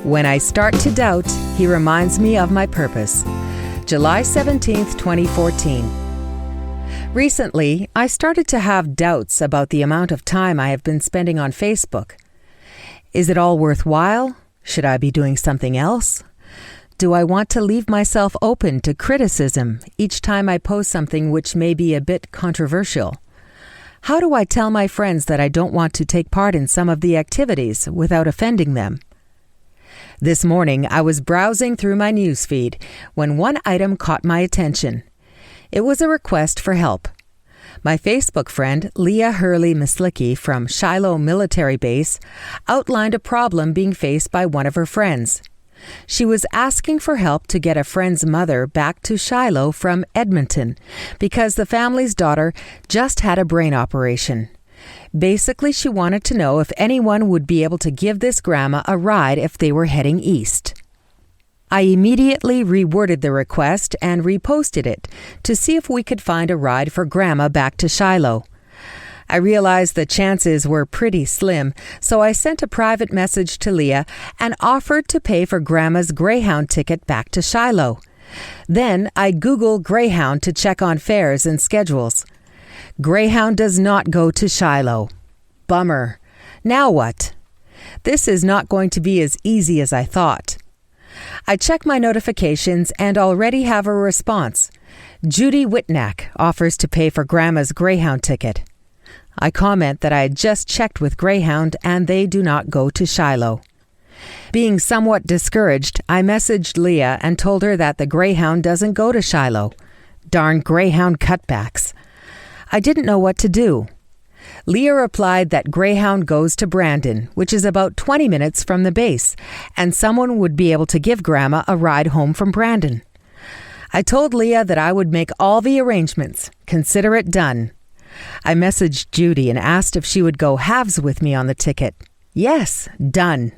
When I start to doubt, He reminds me of my purpose. July 17th, 2014. Recently, I started to have doubts about the amount of time I have been spending on Facebook. Is it all worthwhile? Should I be doing something else? Do I want to leave myself open to criticism each time I post something which may be a bit controversial? How do I tell my friends that I don't want to take part in some of the activities without offending them? This morning, I was browsing through my newsfeed when one item caught my attention. It was a request for help. My Facebook friend, Leah Hurley Myslicki from Shiloh Military Base, outlined a problem being faced by one of her friends. She was asking for help to get a friend's mother back to Shiloh from Edmonton because the family's daughter just had a brain operation. Basically, she wanted to know if anyone would be able to give this grandma a ride if they were heading east. I immediately reworded the request and reposted it to see if we could find a ride for Grandma back to Shiloh. I realized the chances were pretty slim, so I sent a private message to Leah and offered to pay for Grandma's Greyhound ticket back to Shiloh. Then I Googled Greyhound to check on fares and schedules. Greyhound does not go to Shiloh. Bummer. Now what? This is not going to be as easy as I thought. I check my notifications and already have a response. Judy Whitnack offers to pay for Grandma's Greyhound ticket. I comment that I had just checked with Greyhound and they do not go to Shiloh. Being somewhat discouraged, I messaged Leah and told her that the Greyhound doesn't go to Shiloh. Darn Greyhound cutbacks. I didn't know what to do. Leah replied that Greyhound goes to Brandon, which is about 20 minutes from the base, and someone would be able to give Grandma a ride home from Brandon. I told Leah that I would make all the arrangements. Consider it done. I messaged Judy and asked if she would go halves with me on the ticket. Yes, done.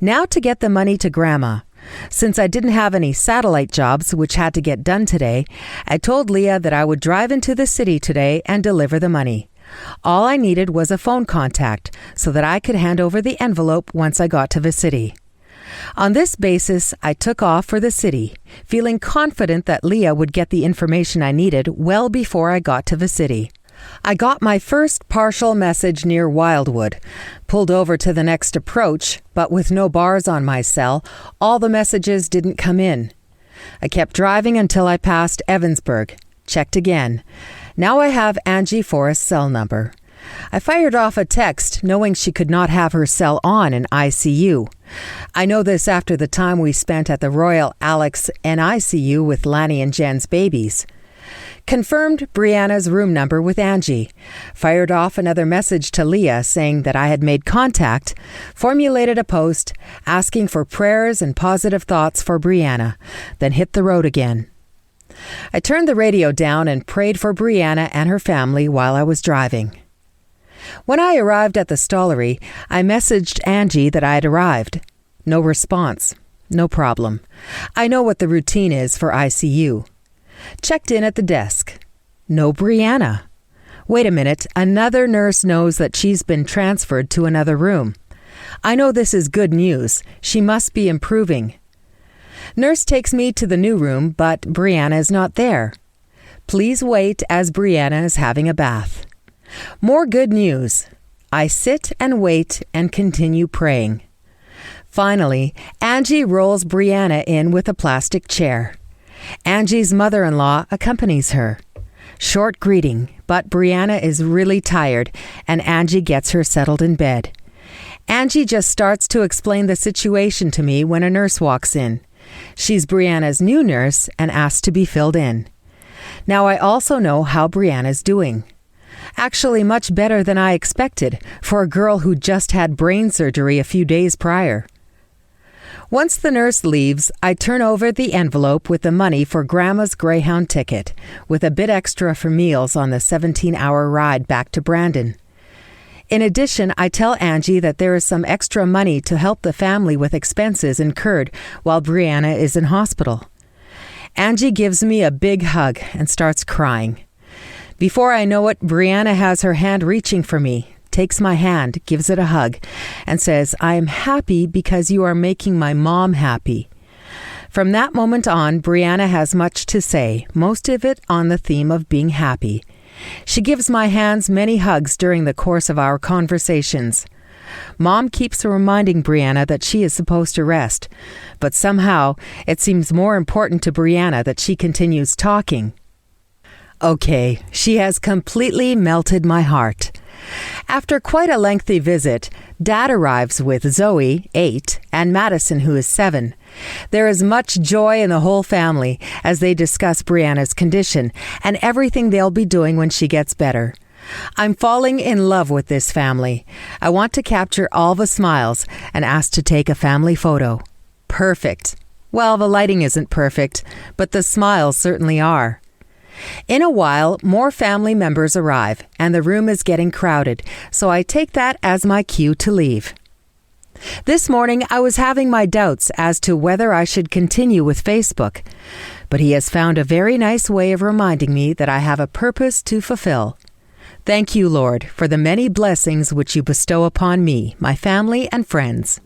Now to get the money to Grandma. Since I didn't have any satellite jobs which had to get done today, I told Leah that I would drive into the city today and deliver the money. All I needed was a phone contact so that I could hand over the envelope once I got to the city. On this basis, I took off for the city, feeling confident that Leah would get the information I needed well before I got to the city. I got my first partial message near Wildwood, pulled over to the next approach, but with no bars on my cell, all the messages didn't come in. I kept driving until I passed Evansburg. Checked again. Now I have Angie Forrest's cell number. I fired off a text knowing she could not have her cell on in ICU. I know this after the time we spent at the Royal Alex NICU with Lanny and Jen's babies. Confirmed Brianna's room number with Angie. Fired off another message to Leah saying that I had made contact. Formulated a post asking for prayers and positive thoughts for Brianna. Then hit the road again. I turned the radio down and prayed for Brianna and her family while I was driving. When I arrived at the stollery, I messaged Angie that I had arrived. No response. No problem. I know what the routine is for ICU. Checked in at the desk. No Brianna. Wait a minute, another nurse knows that she's been transferred to another room. I know this is good news. She must be improving. Nurse takes me to the new room, but Brianna is not there. Please wait as Brianna is having a bath. More good news. I sit and wait and continue praying. Finally, Angie rolls Brianna in with a plastic chair. Angie's mother-in-law accompanies her. Short greeting, but Brianna is really tired and Angie gets her settled in bed. Angie just starts to explain the situation to me when a nurse walks in. She's Brianna's new nurse and asked to be filled in. Now I also know how Brianna's doing. Actually much better than I expected for a girl who just had brain surgery a few days prior. Once the nurse leaves, I turn over the envelope with the money for Grandma's Greyhound ticket, with a bit extra for meals on the 17-hour ride back to Brandon. In addition, I tell Angie that there is some extra money to help the family with expenses incurred while Brianna is in hospital. Angie gives me a big hug and starts crying. Before I know it, Brianna has her hand reaching for me, takes my hand, gives it a hug, and says, "I am happy because you are making my mom happy." From that moment on, Brianna has much to say, most of it on the theme of being happy. She gives my hands many hugs during the course of our conversations. Mom keeps reminding Brianna that she is supposed to rest, but somehow it seems more important to Brianna that she continues talking. Okay, she has completely melted my heart. After quite a lengthy visit, Dad arrives with Zoe, 8, and Madison, who is 7. There is much joy in the whole family as they discuss Brianna's condition and everything they'll be doing when she gets better. I'm falling in love with this family. I want to capture all the smiles and ask to take a family photo. Perfect. Well, the lighting isn't perfect, but the smiles certainly are. In a while, more family members arrive, and the room is getting crowded, so I take that as my cue to leave. This morning, I was having my doubts as to whether I should continue with Facebook, but he has found a very nice way of reminding me that I have a purpose to fulfill. Thank you, Lord, for the many blessings which you bestow upon me, my family, and friends.